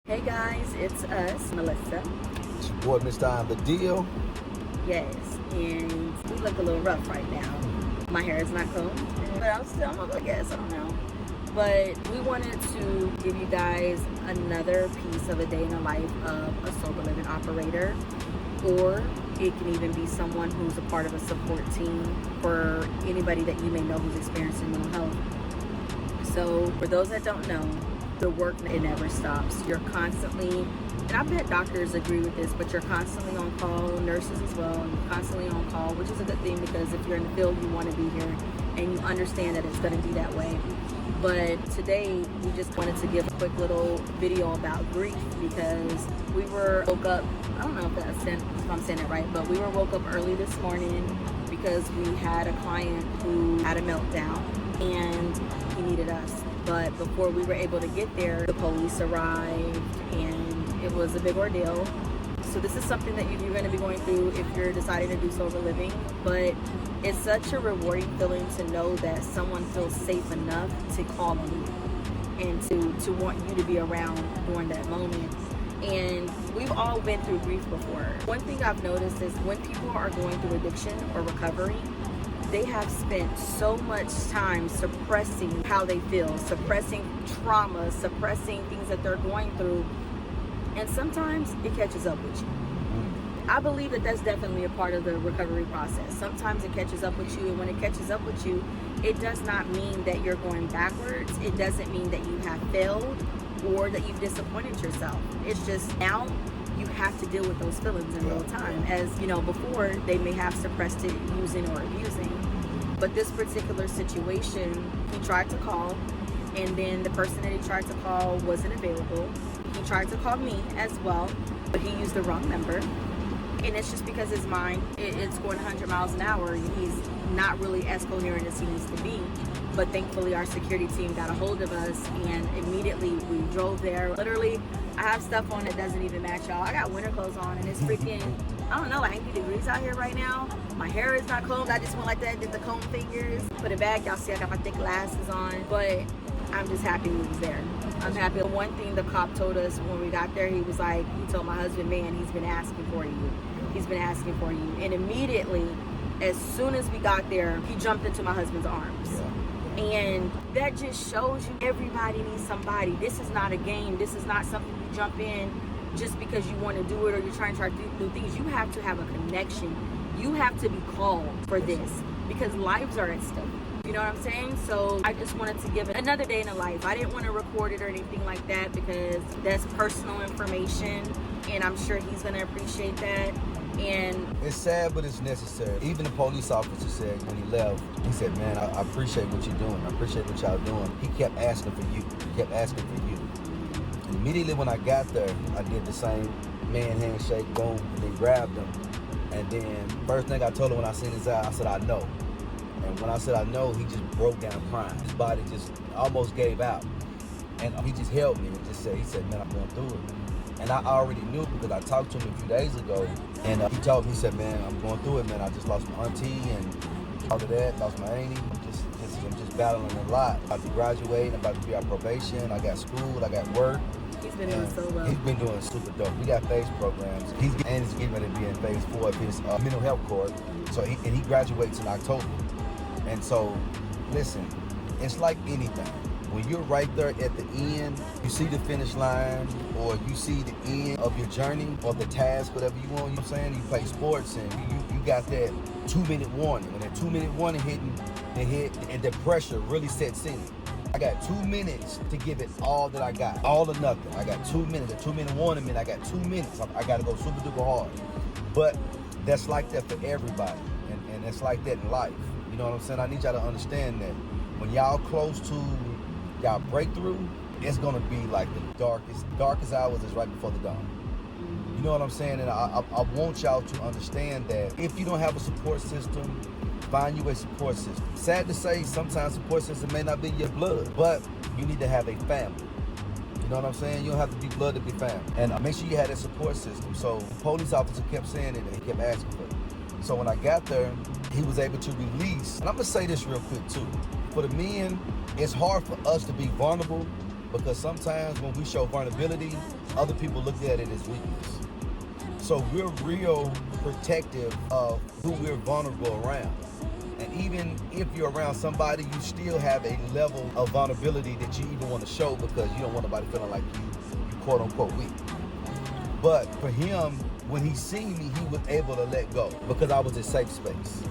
Hey guys, it's us, Melissa. It's your boy, Mr. I'm the Deal. Yes, and we look a little rough right now. My hair is not combed, but I'm gonna guess, I don't know. But we wanted to give you guys another piece of a day in the life of a sober living operator, or it can even be someone who's a part of a support team for anybody that you may know who's experiencing mental health. So for those that don't know, the work, it never stops. You're constantly, and I bet doctors agree with this, but you're constantly on call, nurses as well, and you're constantly on call, which is a good thing because if you're in the field, you want to be here and you understand that it's going to be that way. But today, we just wanted to give a quick little video about grief because we were woke up, I don't know if I'm saying it right, but we were woke up early this morning because we had a client who had a meltdown and he needed us. But before we were able to get there, the police arrived and it was a big ordeal. So this is something that you're going to be going through if you're deciding to do sober living. But it's such a rewarding feeling to know that someone feels safe enough to call on you and to want you to be around during that moment. And we've all been through grief before. One thing I've noticed is when people are going through addiction or recovery, they have spent so much time suppressing how they feel, suppressing trauma, suppressing things that they're going through. And sometimes it catches up with you. I believe that that's definitely a part of the recovery process. Sometimes it catches up with you, and when it catches up with you, it does not mean that you're going backwards. It doesn't mean that you have failed or that you've disappointed yourself. It's just now you have to deal with those feelings in real time. As you know, before they may have suppressed it using or abusing. But this particular situation, he tried to call, and then the person that he tried to call wasn't available. He tried to call me as well, but he used the wrong number. And it's just because his mind, it's going 100 miles an hour. He's not really as coherent as he needs to be. But thankfully, our security team got a hold of us, and immediately we drove there. Literally, I have stuff on that doesn't even match, y'all. I got winter clothes on, and it's freaking, I don't know, like 80 degrees out here right now. My hair is not combed. I just went like that, did the comb fingers. Put it back. Y'all see I got my thick glasses on. But I'm just happy we was there. I'm happy. One thing the cop told us when we got there, he was like, he told my husband, man, he's been asking for you. He's been asking for you. And immediately, as soon as we got there, he jumped into my husband's arms. And that just shows you everybody needs somebody. This is not a game. This is not something you jump in just because you want to do it or you're trying to do things. You have to have a connection. You have to be called for this because lives are at stake. You know what I'm saying? So I just wanted to give it another day in the life. I didn't want to record it or anything like that because that's personal information, and I'm sure he's going to appreciate that. And it's sad, but it's necessary. Even the police officer said when he left, he said, man, I appreciate what you're doing. I appreciate what y'all doing. He kept asking for you. He kept asking for you. And immediately when I got there, I did the same man handshake, boom, and then grabbed him. And then first thing I told him when I seen his eye, I said, I know. And when I said I know, he just broke down crying. His body just almost gave out. And he just held me and just said, man, I'm going through it. And I already knew because I talked to him a few days ago. And he told me, he said, man, I'm going through it, man. I just lost my auntie and all of that, lost my auntie. I'm just battling a lot. I'm about to graduate, I'm about to be on probation. I got school, I got work. he's been doing so well. He's been doing super dope. We got phase programs. He's getting ready to be in phase 4 of his mental health course. So he graduates in October. And so, listen, it's like anything. When you're right there at the end, you see the finish line or you see the end of your journey or the task, whatever you want, you know what I'm saying? You play sports and you got that 2-minute warning. When that 2-minute warning hit and the pressure really sets in. I got 2 minutes to give it all that I got, all or nothing. I got 2 minutes, a 2-minute warning meant I got 2 minutes. I got to go super duper hard. But that's like that for everybody and it's like that in life. You know what I'm saying? I need y'all to understand that when y'all close to y'all breakthrough, it's gonna be like the darkest hours is right before the dawn. You know what I'm saying? And I want y'all to understand that if you don't have a support system, find you a support system. Sad to say, sometimes support system may not be your blood, but you need to have a family. You know what I'm saying? You don't have to be blood to be family. And make sure you have that support system. So the police officer kept saying it and he kept asking for it. So when I got there, he was able to release, and I'm gonna say this real quick too. For the men, it's hard for us to be vulnerable Because sometimes when we show vulnerability, other people look at it as weakness. So we're real protective of who we're vulnerable around. And even if you're around somebody, you still have a level of vulnerability that you even want to show because you don't want nobody feeling like you quote unquote weak. But for him, when he seen me, he was able to let go because I was a safe space.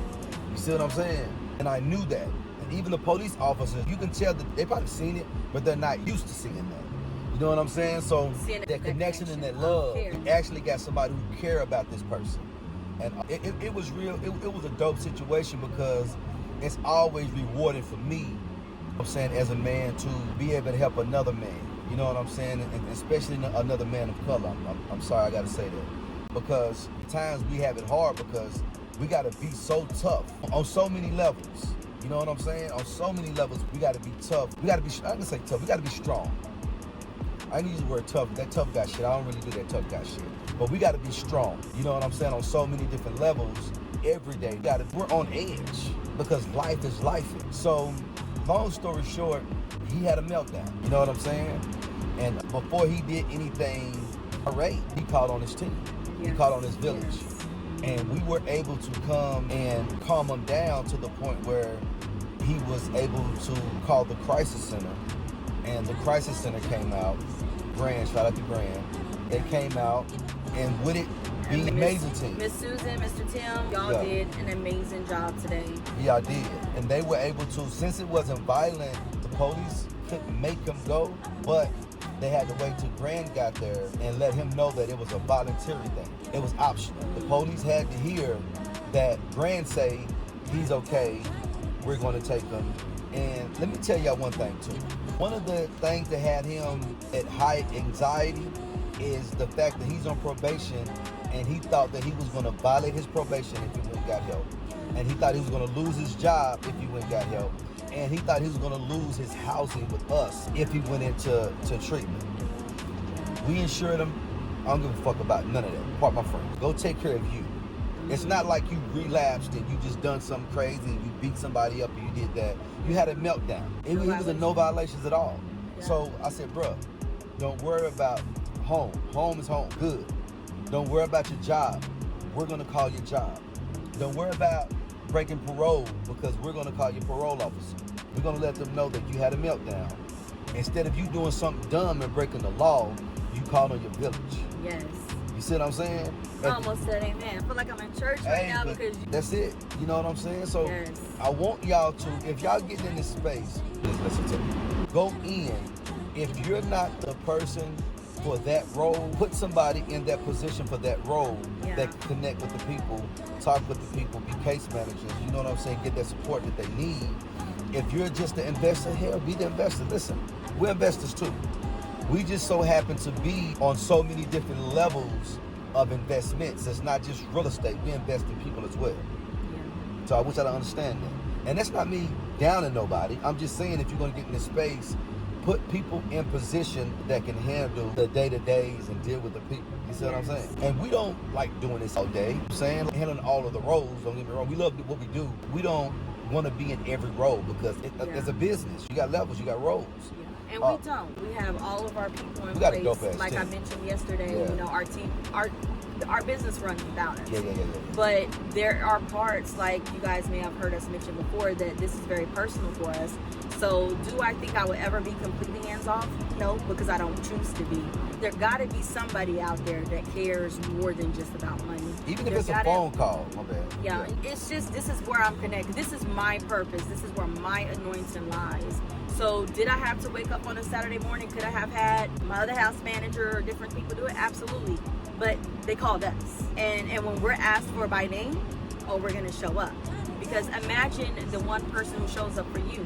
You see what I'm saying? And I knew that. And even the police officers, you can tell that they probably seen it, but they're not used to seeing that. You know what I'm saying? So that connection and that love, you actually got somebody who care about this person. And it was real, it was a dope situation because it's always rewarding for me, I'm saying, as a man to be able to help another man. You know what I'm saying? And especially another man of color. I'm sorry I gotta say that. Because at times we have it hard because we gotta be so tough on so many levels. You know what I'm saying? On so many levels, we gotta be tough. We gotta be, I can say tough, we gotta be strong. I use the word tough, that tough guy shit. I don't really do that tough guy shit. But we gotta be strong. You know what I'm saying? On so many different levels, every day. We're on edge because life is life. So, long story short, he had a meltdown. You know what I'm saying? And before he did anything great, he called on his team. Yes. He called on his village. Yes. And we were able to come and calm him down to the point where he was able to call the crisis center. And the crisis center came out. Grand, shout out to Grand. They came out, and with it being an amazing team. Miss Susan, Mr. Tim, y'all did an amazing job today. Yeah, I did. And they were able to, since it wasn't violent, the police couldn't make him go, but they had to wait till Grand got there and let him know that it was a voluntary thing. It was optional. The police had to hear that Grand say, he's okay, we're going to take him. And let me tell y'all one thing too. One of the things that had him at high anxiety is the fact that he's on probation and he thought that he was going to violate his probation if he went and got help. And he thought he was going to lose his job if he went and got help. And he thought he was going to lose his housing with us if he went into treatment. We insured him. I don't give a fuck about none of that. Part my friends. Go take care of you. It's not like you relapsed and you just done something crazy and you beat somebody up and you did that. You had a meltdown. It was a no violations at all. Yeah. So I said, bruh, don't worry about home. Home is home. Good. Don't worry about your job. We're going to call your job. Don't worry about breaking parole because we're going to call your parole officer. We're going to let them know that you had a meltdown. Instead of you doing something dumb and breaking the law, you called on your village. Yes. You see what I'm saying? I almost said amen. I feel like I'm in church right now because that's it. You know what I'm saying? So yes. I want y'all to, if y'all getting in this space, please listen to me. Go in. If you're not the person for that role, put somebody in that position for that role that can connect with the people, talk with the people, be case managers. You know what I'm saying? Get that support that they need. If you're just the investor, hell, be the investor. Listen, we're investors too. We just so happen to be on so many different levels of investments. It's not just real estate. We invest in people as well. Yeah. So I wish y'all to understand that. And that's not me downing nobody. I'm just saying if you're going to get in this space, put people in position that can handle the day-to-days and deal with the people. You see what I'm saying? And we don't like doing this all day. I'm saying handling all of the roles, don't get me wrong. We love what we do. We don't want to be in every role because it's a business. You got levels, you got roles. And we don't. We have all of our people in place. Like I mentioned yesterday, you know, our team, our business runs without us. Yeah. But there are parts, like you guys may have heard us mention before, that this is very personal for us. So do I think I would ever be completely hands-off? No, because I don't choose to be. There gotta be somebody out there that cares more than just about money. Even if it's a phone call, my bad. Yeah, it's just, this is where I'm connected. This is my purpose. This is where my anointing lies. So did I have to wake up on a Saturday morning? Could I have had my other house manager or different people do it? Absolutely. But they called us. And when we're asked for by name, we're gonna show up. Because imagine the one person who shows up for you.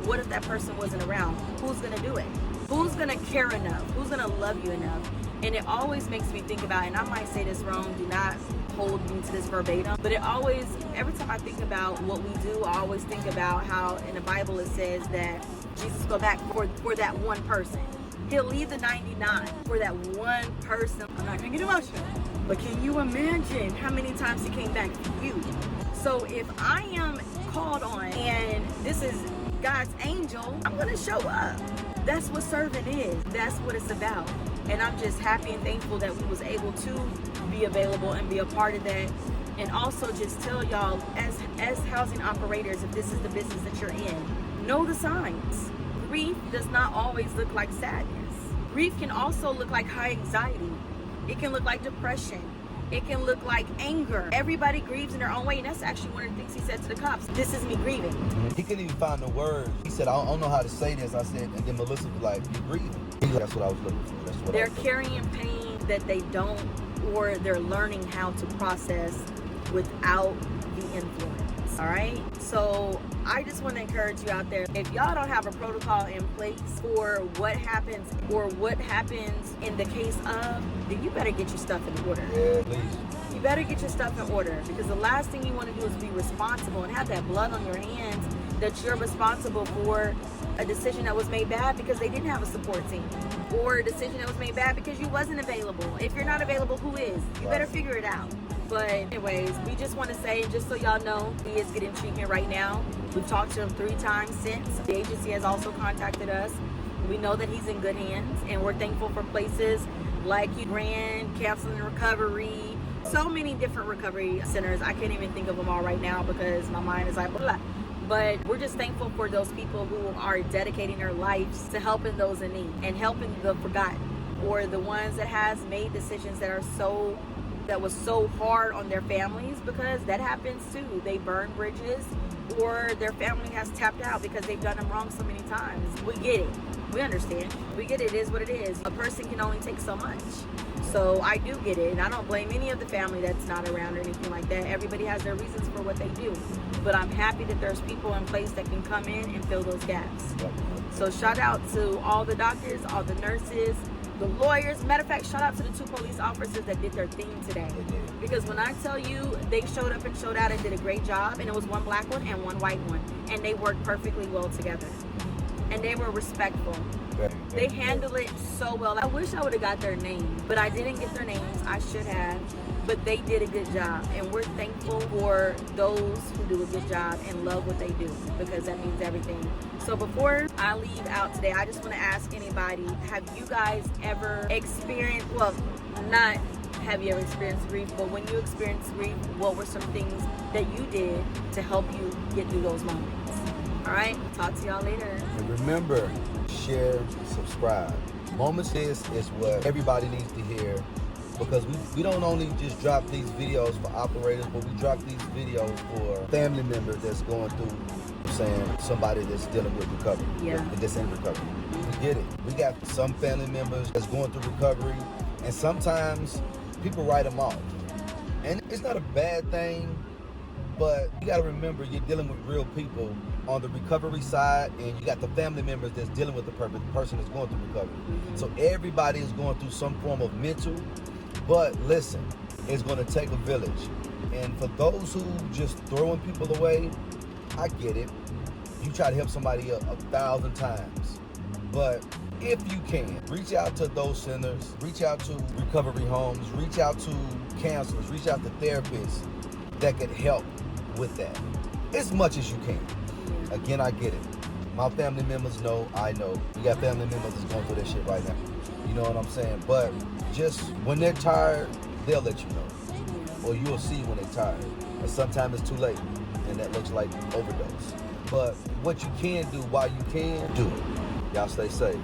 What if that person wasn't around? Who's gonna do it? Who's gonna care enough? Who's gonna love you enough? And it always makes me think about, and I might say this wrong, do not hold me to this verbatim, but it always, every time I think about what we do, I always think about how in the Bible it says that Jesus go back for that one person. He'll leave the 99 for that one person. I'm not gonna get emotional, but can you imagine how many times he came back for you? So if I am called on and this is God's angel, I'm gonna show up. That's what serving is. That's what it's about. And I'm just happy and thankful that we was able to be available and be a part of that. And also just tell y'all, as housing operators, if this is the business that you're in, know the signs. Grief does not always look like sadness. Grief can also look like high anxiety. It can look like depression. It can look like anger. Everybody grieves in their own way, and that's actually one of the things he said to the cops. This is me grieving. He couldn't even find the words. He said, I don't know how to say this. I said, and then Melissa was like, you're grieving. He's like, that's what I was looking for. That's what They're carrying pain that they don't, or they're learning how to process without the influence. All right, so I just want to encourage you out there, if y'all don't have a protocol in place for what happens or what happens in the case of, then you better get your stuff in order. Yeah, please. You better get your stuff in order, because the last thing you want to do is be responsible and have that blood on your hands that you're responsible for a decision that was made bad because they didn't have a support team, or a decision that was made bad because you wasn't available. If you're not available, who is? You better figure it out. But anyways, we just want to say, just so y'all know, he is getting treatment right now. We've talked to him 3 times since. The agency has also contacted us. We know that he's in good hands, and we're thankful for places like Grand, Counseling and Recovery, so many different recovery centers. I can't even think of them all right now because my mind is like blah. But we're just thankful for those people who are dedicating their lives to helping those in need and helping the forgotten, or the ones that has made decisions that was so hard on their families, because that happens too. They burn bridges, or their family has tapped out because they've done them wrong so many times. We get it. We understand. We get it. It is what it is. A person can only take so much. So I do get it, and I don't blame any of the family that's not around or anything like that. Everybody has their reasons for what they do. But I'm happy that there's people in place that can come in and fill those gaps. So shout out to all the doctors, all the nurses, the lawyers. Matter of fact, shout out to the 2 police officers that did their thing today. Because when I tell you, they showed up and showed out and did a great job, and it was 1 black one and 1 white one. And they worked perfectly well together. And they were respectful. They handled it so well. I wish I would have got their names, but I didn't get their names. I should have. But they did a good job, and we're thankful for those who do a good job and love what they do, because that means everything. So before I leave out today, I just want to ask anybody, have you guys ever experienced, well, not have you ever experienced grief, but when you experienced grief, what were some things that you did to help you get through those moments? All right, talk to y'all later. And remember, share, subscribe. Moments is what everybody needs to hear, because we don't only just drop these videos for operators, but we drop these videos for family members that's going through, saying somebody that's dealing with recovery, that's in recovery. We get it. We got some family members that's going through recovery, and sometimes people write them off. And it's not a bad thing, but you got to remember, you're dealing with real people on the recovery side, and you got the family members that's dealing with the person that's going through recovery. So everybody is going through some form of mental, but listen, it's going to take a village. And for those who just throwing people away, I get it. You try to help somebody 1,000 times. But if you can, reach out to those centers, reach out to recovery homes, reach out to counselors, reach out to therapists that can help with that as much as you can. Again, I get it. My family members know, I know. You got family members that's going through that shit right now. You know what I'm saying? But just when they're tired, they'll let you know. Or you'll see when they're tired. And sometimes it's too late, and that looks like overdose. But what you can do while you can, do it. Y'all stay safe.